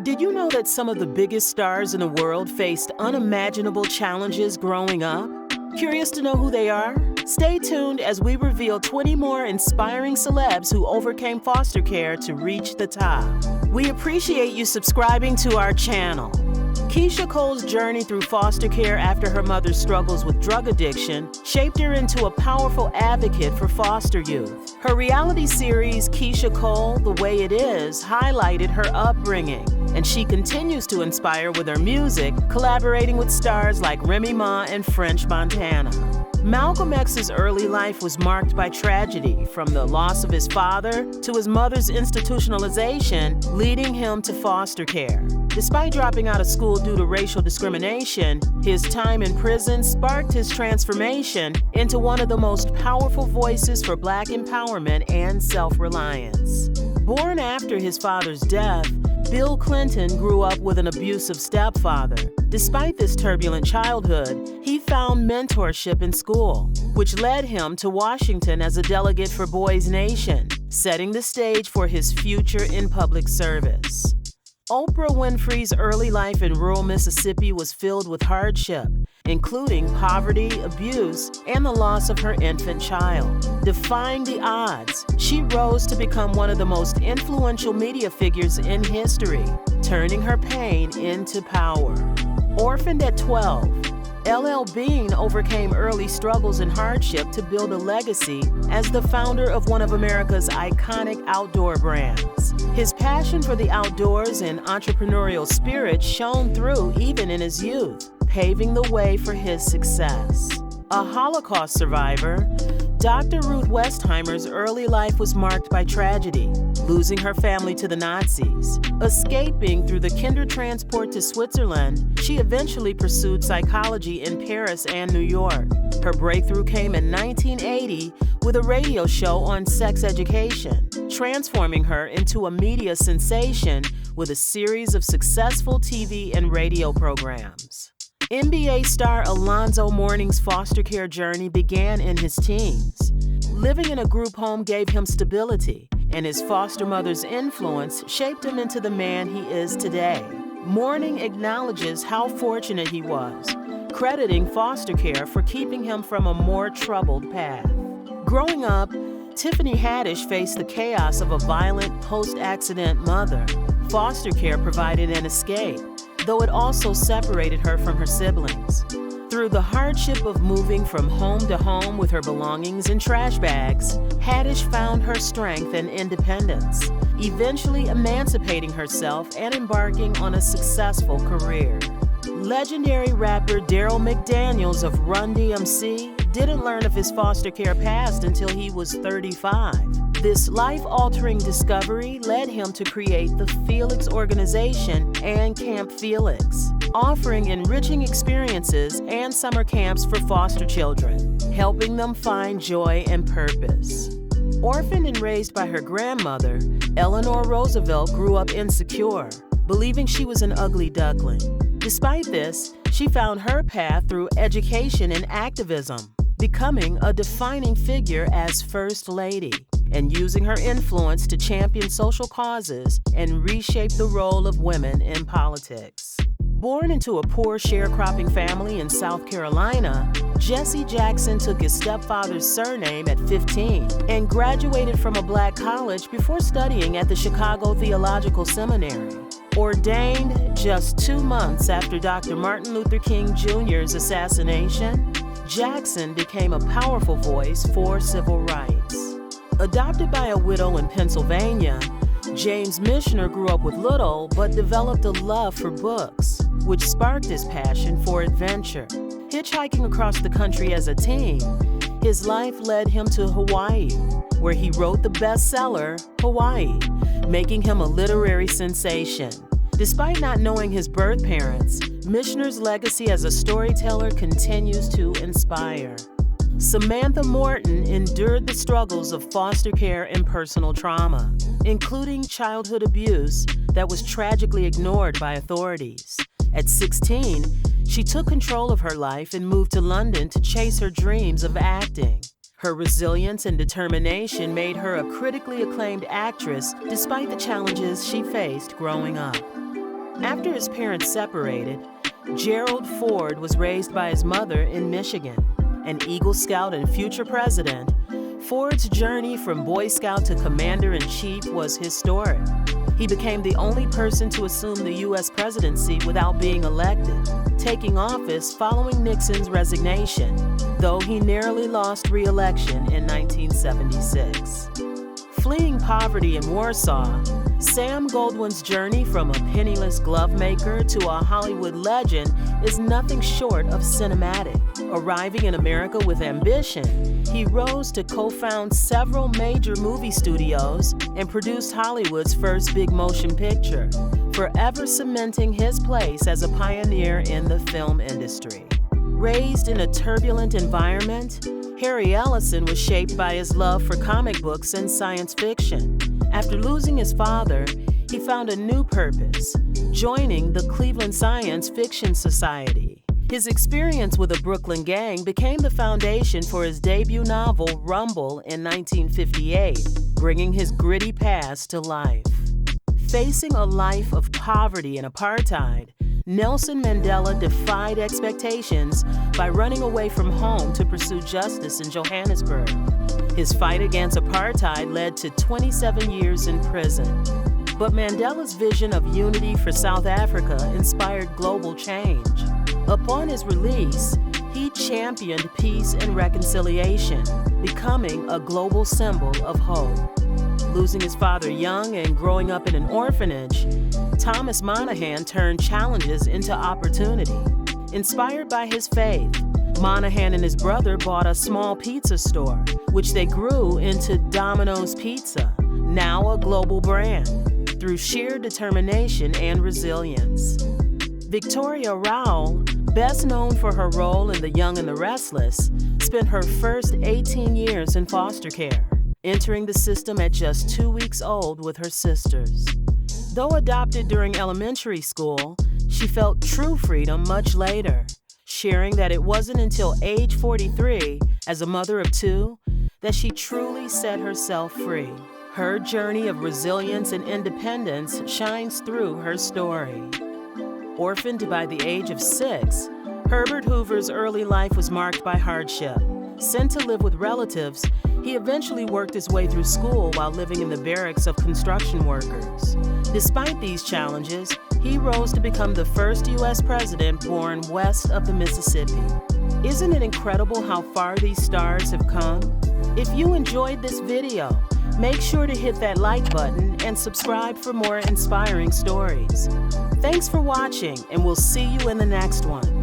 Did you know that some of the biggest stars in the world faced unimaginable challenges growing up? Curious to know who they are? Stay tuned as we reveal 20 more inspiring celebs who overcame foster care to reach the top. We appreciate you subscribing to our channel. Keisha Cole's journey through foster care after her mother's struggles with drug addiction shaped her into a powerful advocate for foster youth. Her reality series, Keisha Cole, The Way It Is, highlighted her upbringing, and she continues to inspire with her music, collaborating with stars like Remy Ma and French Montana. Malcolm X's early life was marked by tragedy, from the loss of his father to his mother's institutionalization, leading him to foster care. Despite dropping out of school due to racial discrimination, his time in prison sparked his transformation into one of the most powerful voices for Black empowerment and self-reliance. Born after his father's death, Bill Clinton grew up with an abusive stepfather. Despite this turbulent childhood, he found mentorship in school, which led him to Washington as a delegate for Boys Nation, setting the stage for his future in public service. Oprah Winfrey's early life in rural Mississippi was filled with hardship, including poverty, abuse, and the loss of her infant child. Defying the odds, she rose to become one of the most influential media figures in history, turning her pain into power. Orphaned at 12, LL Bean overcame early struggles and hardship to build a legacy as the founder of one of America's iconic outdoor brands. His passion for the outdoors and entrepreneurial spirit shone through even in his youth, paving the way for his success. A Holocaust survivor, Dr. Ruth Westheimer's early life was marked by tragedy, losing her family to the Nazis. Escaping through the Kindertransport to Switzerland, she eventually pursued psychology in Paris and New York. Her breakthrough came in 1980 with a radio show on sex education, transforming her into a media sensation with a series of successful TV and radio programs. NBA star Alonzo Mourning's foster care journey began in his teens. Living in a group home gave him stability, and his foster mother's influence shaped him into the man he is today. Mourning acknowledges how fortunate he was, crediting foster care for keeping him from a more troubled path. Growing up, Tiffany Haddish faced the chaos of a violent post-accident mother. Foster care provided an escape, though it also separated her from her siblings. Through the hardship of moving from home to home with her belongings in trash bags, Haddish found her strength and independence, eventually emancipating herself and embarking on a successful career. Legendary rapper Daryl McDaniels of Run DMC didn't learn of his foster care past until he was 35. This life-altering discovery led him to create the Felix organization and Camp Felix, offering enriching experiences and summer camps for foster children, helping them find joy and purpose. Orphaned and raised by her grandmother, Eleanor Roosevelt grew up insecure, believing she was an ugly duckling. Despite this, she found her path through education and activism, becoming a defining figure as First Lady, and using her influence to champion social causes and reshape the role of women in politics. Born into a poor sharecropping family in South Carolina, Jesse Jackson took his stepfather's surname at 15 and graduated from a Black college before studying at the Chicago Theological Seminary. Ordained just 2 months after Dr. Martin Luther King Jr.'s assassination, Jackson became a powerful voice for civil rights. Adopted by a widow in Pennsylvania, James Michener grew up with little but developed a love for books, which sparked his passion for adventure. Hitchhiking across the country as a teen, his life led him to Hawaii, where he wrote the bestseller, Hawaii, making him a literary sensation. Despite not knowing his birth parents, Michener's legacy as a storyteller continues to inspire. Samantha Morton endured the struggles of foster care and personal trauma, including childhood abuse that was tragically ignored by authorities. At 16, she took control of her life and moved to London to chase her dreams of acting. Her resilience and determination made her a critically acclaimed actress despite the challenges she faced growing up. After his parents separated, Gerald Ford was raised by his mother in Michigan. An Eagle Scout and future president, Ford's journey from Boy Scout to Commander-in-Chief was historic. He became the only person to assume the U.S. presidency without being elected, taking office following Nixon's resignation, though he narrowly lost re-election in 1976. Fleeing poverty in Warsaw, Sam Goldwyn's journey from a penniless glove maker to a Hollywood legend is nothing short of cinematic. Arriving in America with ambition, he rose to co-found several major movie studios and produced Hollywood's first big motion picture, forever cementing his place as a pioneer in the film industry. Raised in a turbulent environment, Harry Ellison was shaped by his love for comic books and science fiction. After losing his father, he found a new purpose, joining the Cleveland Science Fiction Society. His experience with a Brooklyn gang became the foundation for his debut novel, Rumble, in 1958, bringing his gritty past to life. Facing a life of poverty and apartheid, Nelson Mandela defied expectations by running away from home to pursue justice in Johannesburg. His fight against apartheid led to 27 years in prison. But Mandela's vision of unity for South Africa inspired global change. Upon his release, he championed peace and reconciliation, becoming a global symbol of hope. Losing his father young and growing up in an orphanage, Thomas Monahan turned challenges into opportunity. Inspired by his faith, Monahan and his brother bought a small pizza store, which they grew into Domino's Pizza, now a global brand, through sheer determination and resilience. Victoria Rao, best known for her role in The Young and the Restless, spent her first 18 years in foster care, entering the system at just 2 weeks old with her sisters. Though adopted during elementary school, she felt true freedom much later, sharing that it wasn't until age 43, as a mother of two, that she truly set herself free. Her journey of resilience and independence shines through her story. Orphaned by the age of 6, Herbert Hoover's early life was marked by hardship. Sent to live with relatives, he eventually worked his way through school while living in the barracks of construction workers. Despite these challenges, he rose to become the first U.S. president born west of the Mississippi. Isn't it incredible how far these stars have come? If you enjoyed this video, make sure to hit that like button and subscribe for more inspiring stories. Thanks for watching, and we'll see you in the next one.